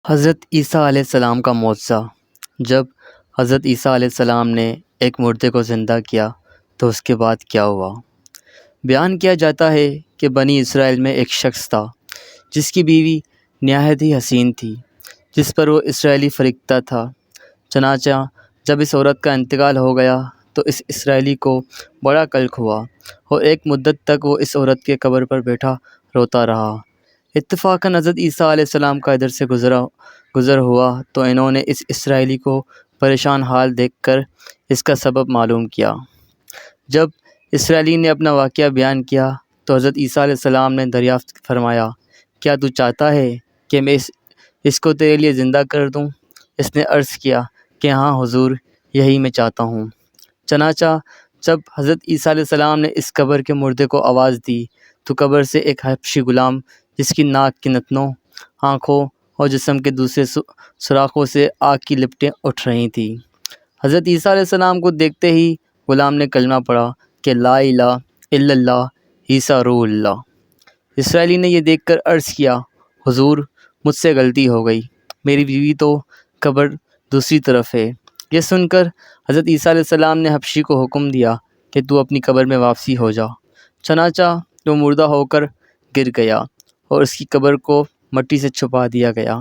حضرت عیسیٰ علیہ السلام کا معجزہ۔ جب حضرت عیسیٰ علیہ السلام نے ایک مردے کو زندہ کیا تو اس کے بعد کیا ہوا؟ بیان کیا جاتا ہے کہ بنی اسرائیل میں ایک شخص تھا جس کی بیوی نہایت ہی حسین تھی، جس پر وہ اسرائیلی فرشتہ تھا۔ چنانچہ جب اس عورت کا انتقال ہو گیا تو اس اسرائیلی کو بڑا قلق ہوا اور ایک مدت تک وہ اس عورت کے قبر پر بیٹھا روتا رہا۔ اتفاقاً حضرت عیسیٰ علیہ السلام کا ادھر سے گزر ہوا تو انہوں نے اس اسرائیلی کو پریشان حال دیکھ کر اس کا سبب معلوم کیا۔ جب اسرائیلی نے اپنا واقعہ بیان کیا تو حضرت عیسیٰ علیہ السلام نے دریافت فرمایا، کیا تو چاہتا ہے کہ میں اس کو تیرے لیے زندہ کر دوں؟ اس نے عرض کیا کہ ہاں حضور، یہی میں چاہتا ہوں۔ چنانچہ جب حضرت عیسیٰ علیہ السلام نے اس قبر کے مردے کو آواز دی تو قبر سے ایک حبشی غلام، جس کی ناک کی نتنوں، آنکھوں اور جسم کے دوسرے سوراخوں سے آگ کی لپٹیں اٹھ رہی تھیں، حضرت عیسیٰ علیہ السلام کو دیکھتے ہی غلام نے کلمہ پڑھا کہ لا الہ الا اللہ عیسیٰ روح اللہ۔ اسرائیلی نے یہ دیکھ کر عرض کیا، حضور مجھ سے غلطی ہو گئی، میری بیوی تو قبر دوسری طرف ہے۔ یہ سن کر حضرت عیسیٰ علیہ السلام نے حبشی کو حکم دیا کہ تو اپنی قبر میں واپسی ہو جا۔ چنانچہ وہ مردہ ہو کر گر گیا اور اس کی قبر کو مٹی سے چھپا دیا گیا۔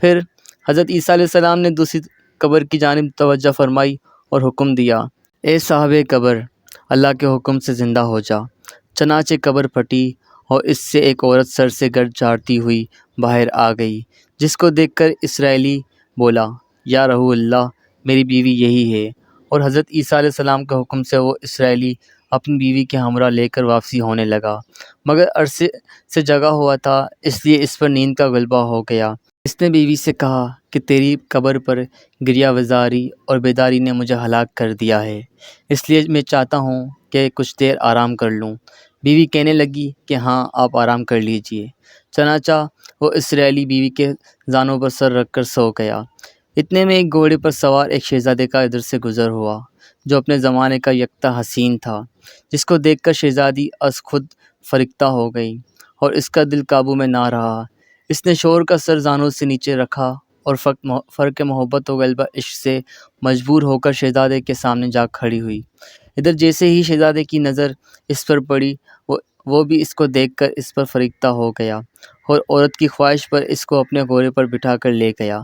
پھر حضرت عیسیٰ علیہ السلام نے دوسری قبر کی جانب توجہ فرمائی اور حکم دیا، اے صاحب قبر، اللہ کے حکم سے زندہ ہو جا۔ چنانچہ قبر پھٹی اور اس سے ایک عورت سر سے گرد جھاڑتی ہوئی باہر آ گئی، جس کو دیکھ کر اسرائیلی بولا، یا رسول اللہ، میری بیوی یہی ہے۔ اور حضرت عیسیٰ علیہ السلام کے حکم سے وہ اسرائیلی اپنی بیوی کے ہمراہ لے کر واپسی ہونے لگا، مگر عرصے سے جگا ہوا تھا، اس لیے اس پر نیند کا غلبہ ہو گیا۔ اس نے بیوی سے کہا کہ تیری قبر پر گریہ وزاری اور بیداری نے مجھے ہلاک کر دیا ہے، اس لیے میں چاہتا ہوں کہ کچھ دیر آرام کر لوں۔ بیوی کہنے لگی کہ ہاں، آپ آرام کر لیجئے۔ چنانچہ وہ اسرائیلی بیوی کے زانوں پر سر رکھ کر سو گیا۔ اتنے میں ایک گھوڑے پر سوار ایک شہزادے کا ادھر سے گزر ہوا، جو اپنے زمانے کا یکتا حسین تھا، جس کو دیکھ کر شہزادی از خود فریختہ ہو گئی اور اس کا دل قابو میں نہ رہا۔ اس نے شوہر کا سر زانوں سے نیچے رکھا اور فرق محبت و غلبہ عشق سے مجبور ہو کر شہزادے کے سامنے جا کھڑی ہوئی۔ ادھر جیسے ہی شہزادے کی نظر اس پر پڑی، وہ بھی اس کو دیکھ کر اس پر فریختہ ہو گیا اور عورت کی خواہش پر اس کو اپنے گھوڑے پر بٹھا کر لے گیا۔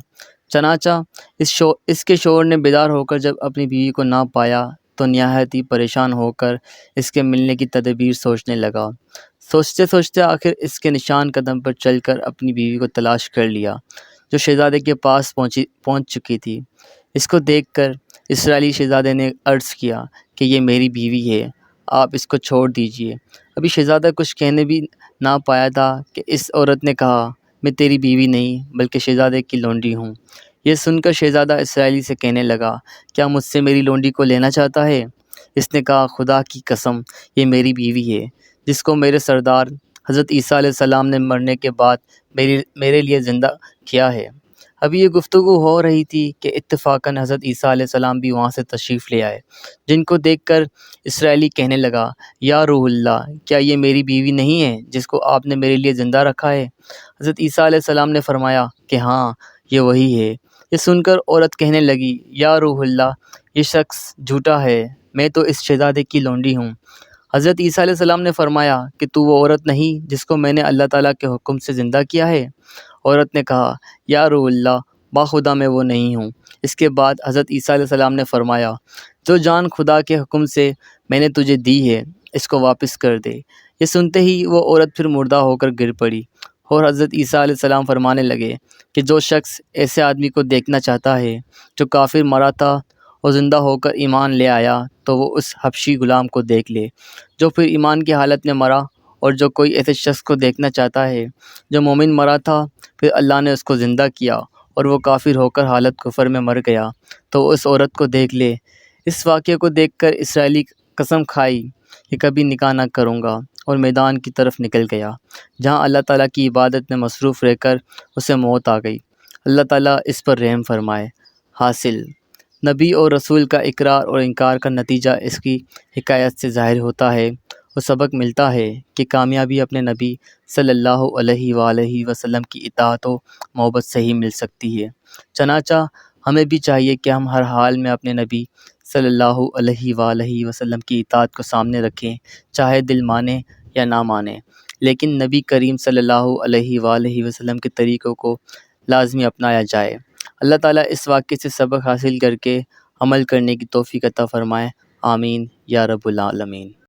چنانچہ اس کے شوہر نے بیدار ہو کر جب اپنی بیوی کو نہ پایا تو نہایت ہی پریشان ہو کر اس کے ملنے کی تدبیر سوچنے لگا۔ سوچتے سوچتے آخر اس کے نشان قدم پر چل کر اپنی بیوی کو تلاش کر لیا، جو شہزادے کے پاس پہنچ چکی تھی۔ اس کو دیکھ کر اسرائیلی شہزادے نے عرض کیا کہ یہ میری بیوی ہے، آپ اس کو چھوڑ دیجئے۔ ابھی شہزادہ کچھ کہنے بھی نہ پایا تھا کہ اس عورت نے کہا، میں تیری بیوی نہیں بلکہ شہزادے کی لونڈی ہوں۔ یہ سن کر شہزادہ اسرائیلی سے کہنے لگا، کیا مجھ سے میری لونڈی کو لینا چاہتا ہے؟ اس نے کہا، خدا کی قسم، یہ میری بیوی ہے، جس کو میرے سردار حضرت عیسیٰ علیہ السلام نے مرنے کے بعد میرے لیے زندہ کیا ہے۔ ابھی یہ گفتگو ہو رہی تھی کہ اتفاقاً حضرت عیسیٰ علیہ السلام بھی وہاں سے تشریف لے آئے، جن کو دیکھ کر اسرائیلی کہنے لگا، یا روح اللہ، کیا یہ میری بیوی نہیں ہے جس کو آپ نے میرے لیے زندہ رکھا ہے؟ حضرت عیسیٰ علیہ السلام نے فرمایا کہ ہاں، یہ وہی ہے۔ یہ سن کر عورت کہنے لگی، یا روح اللہ، یہ شخص جھوٹا ہے، میں تو اس شہزادے کی لونڈی ہوں۔ حضرت عیسیٰ علیہ السلام نے فرمایا کہ تو وہ عورت نہیں جس کو میں نے اللہ تعالیٰ کے حکم سے زندہ کیا ہے؟ عورت نے کہا، یا روح اللہ، باخدا میں وہ نہیں ہوں۔ اس کے بعد حضرت عیسیٰ علیہ السلام نے فرمایا، جو جان خدا کے حکم سے میں نے تجھے دی ہے، اس کو واپس کر دے۔ یہ سنتے ہی وہ عورت پھر مردہ ہو کر گر پڑی اور حضرت عیسیٰ علیہ السلام فرمانے لگے کہ جو شخص ایسے آدمی کو دیکھنا چاہتا ہے جو کافر مرا تھا اور زندہ ہو کر ایمان لے آیا، تو وہ اس حبشی غلام کو دیکھ لے جو پھر ایمان کی حالت میں مرا، اور جو کوئی ایسے شخص کو دیکھنا چاہتا ہے جو مومن مرا تھا، پھر اللہ نے اس کو زندہ کیا اور وہ کافر ہو کر حالت کفر میں مر گیا، تو وہ اس عورت کو دیکھ لے۔ اس واقعے کو دیکھ کر اسرائیلی قسم کھائی کہ کبھی نکاح نہ کروں گا، اور میدان کی طرف نکل گیا، جہاں اللہ تعالیٰ کی عبادت میں مصروف رہ کر اسے موت آ گئی۔ اللہ تعالیٰ اس پر رحم فرمائے۔ حاصل، نبی اور رسول کا اقرار اور انکار کا نتیجہ اس کی حکایت سے ظاہر ہوتا ہے، وہ سبق ملتا ہے کہ کامیابی اپنے نبی صلی اللہ علیہ وآلہ وسلم کی اطاعت و محبت سے ہی مل سکتی ہے۔ چنانچہ ہمیں بھی چاہیے کہ ہم ہر حال میں اپنے نبی صلی اللہ علیہ وآلہ وسلم کی اطاعت کو سامنے رکھیں، چاہے دل مانے یا نہ مانے، لیکن نبی کریم صلی اللہ علیہ وآلہ وسلم کے طریقوں کو لازمی اپنایا جائے۔ اللہ تعالیٰ اس واقعے سے سبق حاصل کر کے عمل کرنے کی توفیق عطا فرمائے۔ آمین یا رب العالمین۔